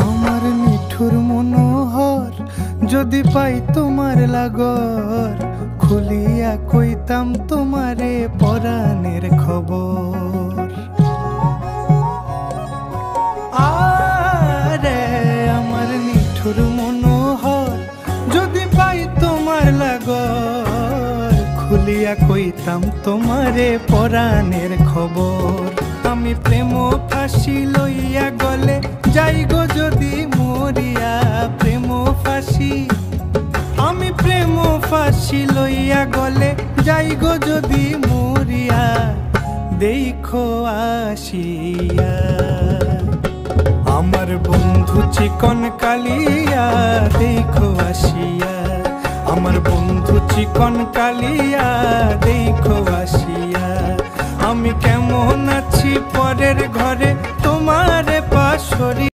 আমার নিঠুর মনোহর যদি পাই তোমার লাগর, খুলিয়া কইতাম তোমারে পরাণের খবর। আরে আমার নিঠুর মনোহর যদি পাই তোমার লাগর, খুলিয়া কইতাম তোমারে পরাণের খবর। আমি প্রেম ফাঁসি লইয়া গলে যাই গো যদি মরিয়া, প্রেম ফাঁসি আমি প্রেম ফাঁসি লইয়া গলে যাই গো যদি মরিয়া, দেখো আসিয়া আমার বন্ধু চিকন কালিয়া, দেখো আসিয়া আমার বন্ধু চিকন কালিয়া, দেখো আসিয়া। আমি কেমন আছি পরের ঘরে তোমারে পাশরি।